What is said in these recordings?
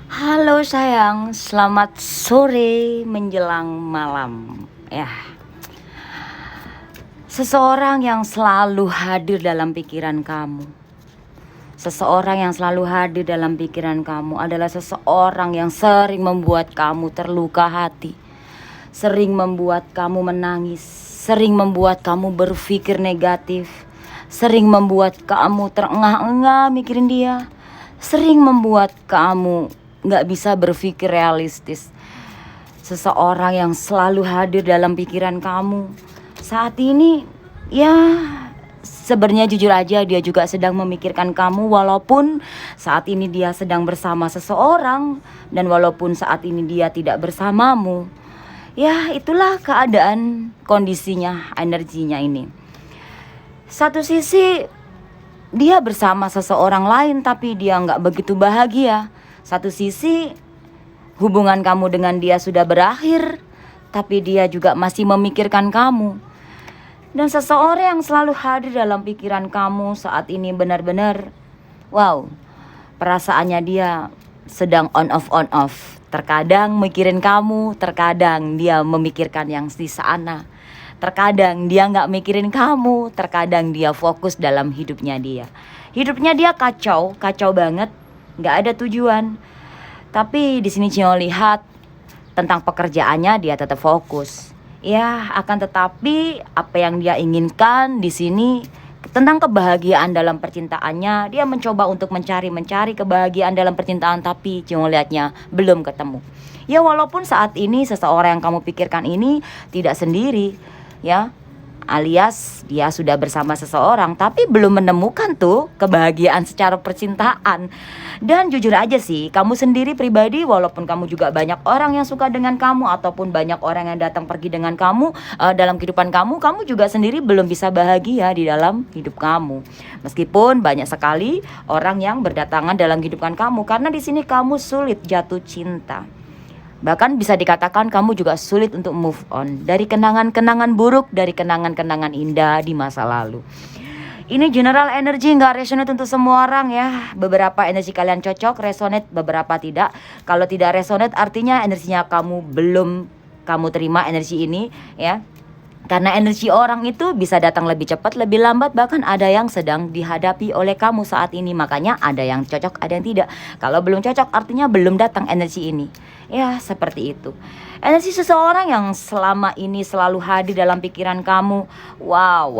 Halo sayang, selamat sore menjelang malam. Ya, seseorang yang selalu hadir dalam pikiran kamu. Seseorang yang selalu hadir dalam pikiran kamu adalah seseorang yang sering membuat kamu terluka hati, sering membuat kamu menangis, sering membuat kamu berpikir negatif, sering membuat kamu terengah-engah mikirin dia, sering membuat kamu gak bisa berpikir realistis. Seseorang yang selalu hadir dalam pikiran kamu saat ini, ya sebenarnya jujur aja dia juga sedang memikirkan kamu, walaupun saat ini dia sedang bersama seseorang dan walaupun saat ini dia tidak bersamamu. Ya itulah keadaan, kondisinya, energinya ini. Satu sisi dia bersama seseorang lain tapi dia nggak begitu bahagia. Satu sisi hubungan kamu dengan dia sudah berakhir tapi dia juga masih memikirkan kamu. Dan seseorang yang selalu hadir dalam pikiran kamu saat ini benar-benar, wow, perasaannya dia sedang on off. Terkadang mikirin kamu, terkadang dia memikirkan yang di sana. Terkadang dia nggak mikirin kamu, terkadang dia fokus dalam hidupnya dia. Hidupnya dia kacau banget, nggak ada tujuan. Tapi di sini Cio lihat tentang pekerjaannya dia tetap fokus. Ya, akan tetapi apa yang dia inginkan di sini tentang kebahagiaan dalam percintaannya, dia mencoba untuk mencari kebahagiaan dalam percintaan, tapi Cio lihatnya belum ketemu. Ya walaupun saat ini seseorang yang kamu pikirkan ini tidak sendiri, ya, alias dia sudah bersama seseorang tapi belum menemukan tuh kebahagiaan secara percintaan. Dan jujur aja sih, kamu sendiri pribadi, walaupun kamu juga banyak orang yang suka dengan kamu ataupun banyak orang yang datang pergi dengan kamu dalam kehidupan kamu, kamu juga sendiri belum bisa bahagia di dalam hidup kamu. Meskipun banyak sekali orang yang berdatangan dalam kehidupan kamu, karena di sini kamu sulit jatuh cinta. Bahkan bisa dikatakan kamu juga sulit untuk move on dari kenangan-kenangan buruk, dari kenangan-kenangan indah di masa lalu. Ini general energy, nggak resonate untuk semua orang ya. Beberapa energi kalian cocok, resonate, beberapa tidak. Kalau tidak resonate artinya energinya kamu belum kamu terima energi ini ya. Karena energi orang itu bisa datang lebih cepat, lebih lambat, bahkan ada yang sedang dihadapi oleh kamu saat ini. Makanya ada yang cocok, ada yang tidak. Kalau belum cocok artinya belum datang energi ini. Ya seperti itu. Energi seseorang yang selama ini selalu hadir dalam pikiran kamu. Wow.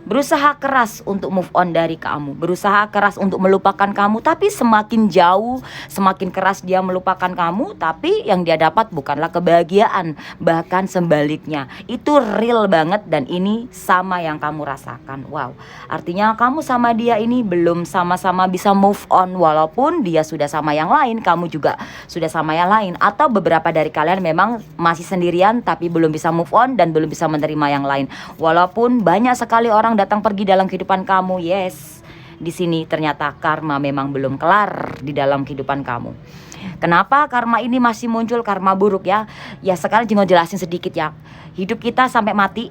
Berusaha keras untuk move on dari kamu, berusaha keras untuk melupakan kamu, tapi semakin jauh, semakin keras dia melupakan kamu, tapi yang dia dapat bukanlah kebahagiaan, bahkan sebaliknya. Itu real banget dan ini sama yang kamu rasakan. Wow, artinya kamu sama dia ini belum sama-sama bisa move on, walaupun dia sudah sama yang lain, kamu juga sudah sama yang lain. Atau beberapa dari kalian memang masih sendirian tapi belum bisa move on dan belum bisa menerima yang lain. Walaupun banyak sekali orang datang pergi dalam kehidupan kamu, yes, di sini ternyata karma memang belum kelar di dalam kehidupan kamu. Kenapa karma ini masih muncul, karma buruk ya? Ya sekarang jangan jelasin sedikit ya. Hidup kita sampai mati,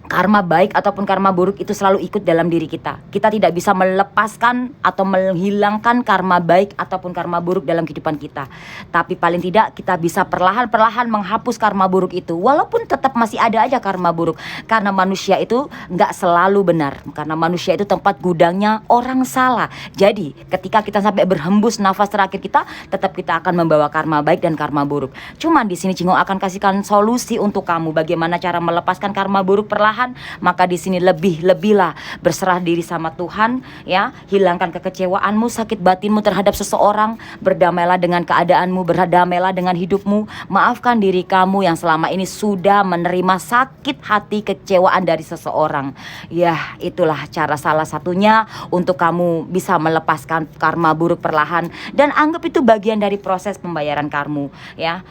karma baik ataupun karma buruk itu selalu ikut dalam diri kita. Kita tidak bisa melepaskan atau menghilangkan karma baik ataupun karma buruk dalam kehidupan kita. Tapi paling tidak kita bisa perlahan-perlahan menghapus karma buruk itu. Walaupun tetap masih ada aja karma buruk. Karena manusia itu gak selalu benar. Karena manusia itu tempat gudangnya orang salah. Jadi ketika kita sampai berhembus nafas terakhir kita, tetap kita akan membawa karma baik dan karma buruk. Cuman di sini Cingo akan kasihkan solusi untuk kamu. Bagaimana cara melepaskan karma buruk perlahan. Maka di sini lebihlah berserah diri sama Tuhan ya, hilangkan kekecewaanmu, sakit batinmu terhadap seseorang, berdamailah dengan keadaanmu, berdamailah dengan hidupmu, maafkan diri kamu yang selama ini sudah menerima sakit hati kekecewaan dari seseorang. Ya, itulah cara salah satunya untuk kamu bisa melepaskan karma buruk perlahan dan anggap itu bagian dari proses pembayaran karmu ya.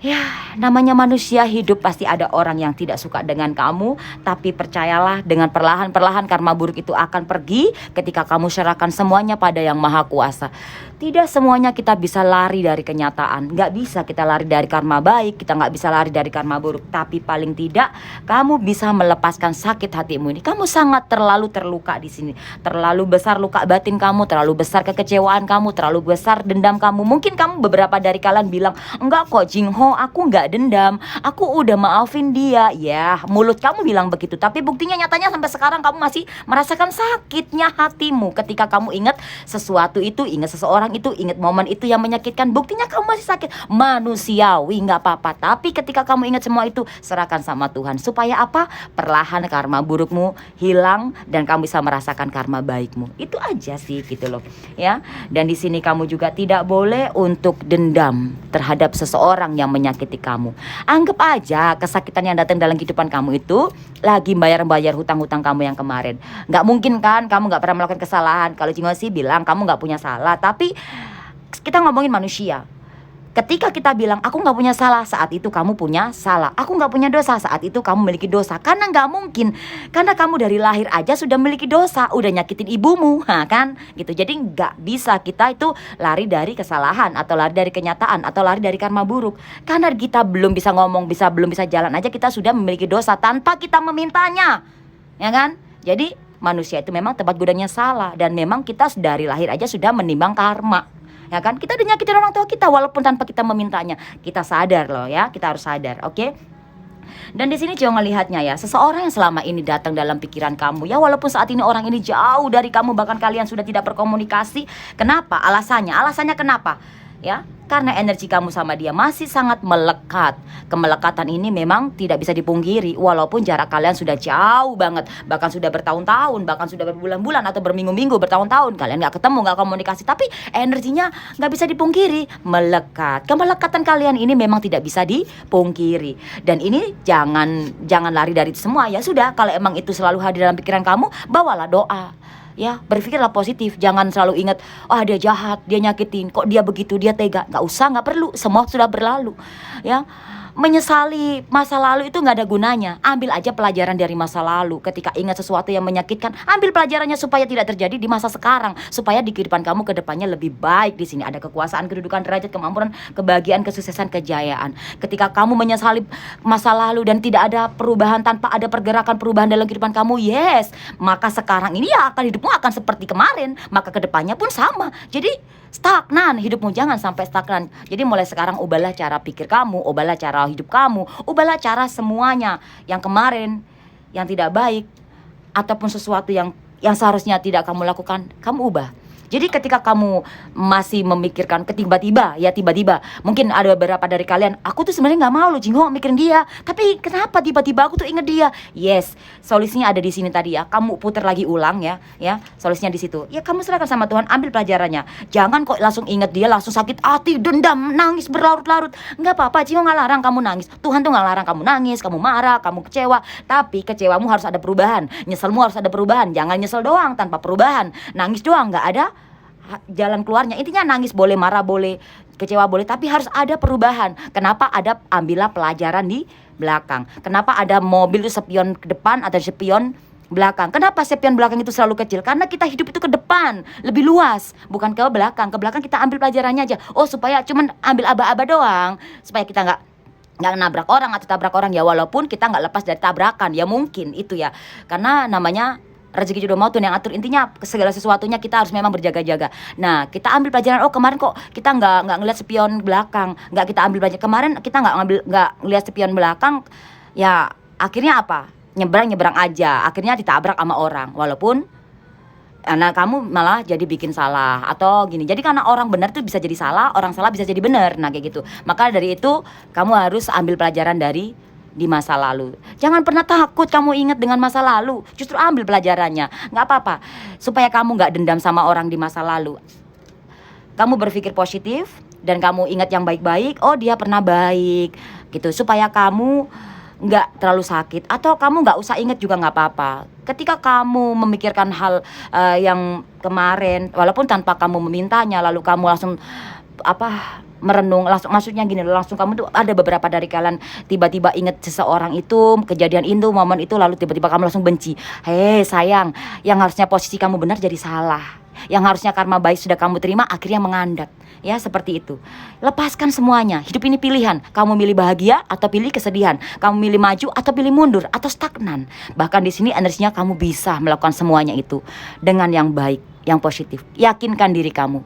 Ya, namanya manusia hidup pasti ada orang yang tidak suka dengan kamu, tapi percayalah dengan perlahan-perlahan karma buruk itu akan pergi ketika kamu serahkan semuanya pada Yang Maha Kuasa. Tidak semuanya kita bisa lari dari kenyataan. Nggak bisa kita lari dari karma baik, kita nggak bisa lari dari karma buruk. Tapi paling tidak kamu bisa melepaskan sakit hatimu ini. Kamu sangat terlalu terluka di sini. Terlalu besar luka batin kamu, terlalu besar kekecewaan kamu, terlalu besar dendam kamu. Mungkin kamu beberapa dari kalian bilang, enggak kok Jingho, aku nggak dendam, aku udah maafin dia. Ya, mulut kamu bilang begitu, tapi buktinya nyatanya sampai sekarang kamu masih merasakan sakitnya hatimu ketika kamu ingat sesuatu itu, ingat seseorang itu, ingat momen itu yang menyakitkan. Buktinya kamu masih sakit. Manusiawi, nggak apa-apa. Tapi ketika kamu ingat semua itu, serahkan sama Tuhan. Supaya apa? Perlahan karma burukmu hilang dan kamu bisa merasakan karma baikmu. Itu aja sih gitu loh, ya. Dan di sini kamu juga tidak boleh untuk dendam terhadap seseorang yang menyakiti kamu. Anggap aja kesakitan yang datang dalam kehidupan kamu itu lagi bayar-bayar hutang-hutang kamu yang kemarin. Nggak mungkin kan kamu nggak pernah melakukan kesalahan. Kalau Jingo sih bilang kamu nggak punya salah, tapi kita ngomongin manusia. Ketika kita bilang aku nggak punya salah, saat itu kamu punya salah. Aku nggak punya dosa, saat itu kamu memiliki dosa. Karena nggak mungkin, karena kamu dari lahir aja sudah memiliki dosa, udah nyakitin ibumu, kan? Gitu. Jadi nggak bisa kita itu lari dari kesalahan atau lari dari kenyataan atau lari dari karma buruk. Karena kita belum bisa ngomong, belum bisa jalan aja kita sudah memiliki dosa tanpa kita memintanya, ya kan? Jadi manusia itu memang tempat gudangnya salah, dan memang kita dari lahir aja sudah menimbang karma, ya kan? Kita udah nyakitin orang tua kita walaupun tanpa kita memintanya. Kita sadar loh ya, kita harus sadar, oke? Dan di sini jangan ngelihatnya ya, seseorang yang selama ini datang dalam pikiran kamu, ya walaupun saat ini orang ini jauh dari kamu, bahkan kalian sudah tidak berkomunikasi. Kenapa? Alasannya kenapa? Ya, karena energi kamu sama dia masih sangat melekat. Kemelekatan ini memang tidak bisa dipungkiri, walaupun jarak kalian sudah jauh banget, bahkan sudah bertahun-tahun, bahkan sudah berbulan-bulan atau berminggu-minggu, bertahun-tahun kalian nggak ketemu, nggak komunikasi, tapi energinya nggak bisa dipungkiri, melekat. Kemelekatan kalian ini memang tidak bisa dipungkiri, dan ini jangan lari dari itu semua. Ya sudah, kalau emang itu selalu hadir dalam pikiran kamu, bawalah doa. Ya, berpikirlah positif. Jangan selalu ingat, dia jahat, dia nyakitin, kok dia begitu, dia tega. Gak usah, gak perlu, semua sudah berlalu. Ya, menyesali masa lalu itu gak ada gunanya. Ambil aja pelajaran dari masa lalu. Ketika ingat sesuatu yang menyakitkan, ambil pelajarannya supaya tidak terjadi di masa sekarang, supaya di kehidupan kamu ke depannya lebih baik. Di sini ada kekuasaan, kedudukan, derajat, kemampuan, kebahagiaan, kesuksesan, kejayaan. Ketika kamu menyesali masa lalu dan tidak ada perubahan, tanpa ada pergerakan perubahan dalam kehidupan kamu, yes, maka sekarang ini ya hidupmu akan seperti kemarin, maka kedepannya pun sama. Jadi stagnan hidupmu, jangan sampai stagnan. Jadi mulai sekarang ubahlah cara pikir kamu, ubahlah cara hidup kamu, ubahlah cara semuanya yang kemarin yang tidak baik ataupun sesuatu yang seharusnya tidak kamu lakukan, kamu ubah. Jadi ketika kamu masih memikirkan tiba-tiba mungkin ada beberapa dari kalian, aku tuh sebenarnya nggak mau loh Jingho mikirin dia, tapi kenapa tiba-tiba aku tuh inget dia? Yes, solusinya ada di sini tadi ya. Kamu putar lagi ulang ya, solusinya di situ. Ya kamu serahkan sama Tuhan, ambil pelajarannya. Jangan kok langsung inget dia, langsung sakit hati, dendam, nangis berlarut-larut. Nggak apa-apa, Jingho nggak larang kamu nangis. Tuhan tuh nggak larang kamu nangis, kamu marah, kamu kecewa. Tapi kecewamu harus ada perubahan, nyeselmu harus ada perubahan. Jangan nyesel doang tanpa perubahan, nangis doang nggak ada jalan keluarnya. Intinya nangis boleh, marah boleh, kecewa boleh, tapi harus ada perubahan. Kenapa? Ambillah pelajaran di belakang. Kenapa ada mobil itu spion ke depan atau spion belakang? Kenapa spion belakang itu selalu kecil? Karena kita hidup itu ke depan, lebih luas, bukan ke belakang. Ke belakang kita ambil pelajarannya aja. Supaya cuman ambil aba-aba doang, supaya kita nggak nabrak orang atau tabrak orang. Ya walaupun kita nggak lepas dari tabrakan, ya mungkin itu ya, karena namanya rezeki jodoh maut Tuhan yang atur. Intinya segala sesuatunya kita harus memang berjaga-jaga. Nah, kita ambil pelajaran. Kemarin kok kita nggak ngeliat spion belakang, nggak kita ambil pelajaran. Kemarin kita nggak ngeliat spion belakang. Ya akhirnya apa? Nyebrang aja. Akhirnya ditabrak sama orang. Walaupun kamu malah jadi bikin salah atau gini. Jadi karena orang benar tuh bisa jadi salah, orang salah bisa jadi benar. Nah kayak gitu. Maka dari itu kamu harus ambil pelajaran di masa lalu. Jangan pernah takut kamu ingat dengan masa lalu. Justru ambil pelajarannya. Nggak apa-apa. Supaya kamu nggak dendam sama orang di masa lalu. Kamu berpikir positif dan kamu ingat yang baik-baik. Dia pernah baik gitu. Supaya kamu nggak terlalu sakit, atau kamu nggak usah ingat juga nggak apa-apa. Ketika kamu memikirkan hal yang kemarin, walaupun tanpa kamu memintanya, lalu kamu langsung merenung langsung, maksudnya gini loh, langsung kamu tuh ada beberapa dari kalian tiba-tiba inget seseorang itu, kejadian itu, momen itu, lalu tiba-tiba kamu langsung benci. Hei sayang, yang harusnya posisi kamu benar jadi salah, yang harusnya karma baik sudah kamu terima akhirnya mengandat. Ya seperti itu. Lepaskan semuanya. Hidup ini pilihan. Kamu milih bahagia atau pilih kesedihan. Kamu milih maju atau pilih mundur atau stagnan. Bahkan di sini energinya kamu bisa melakukan semuanya itu dengan yang baik, yang positif. Yakinkan diri kamu.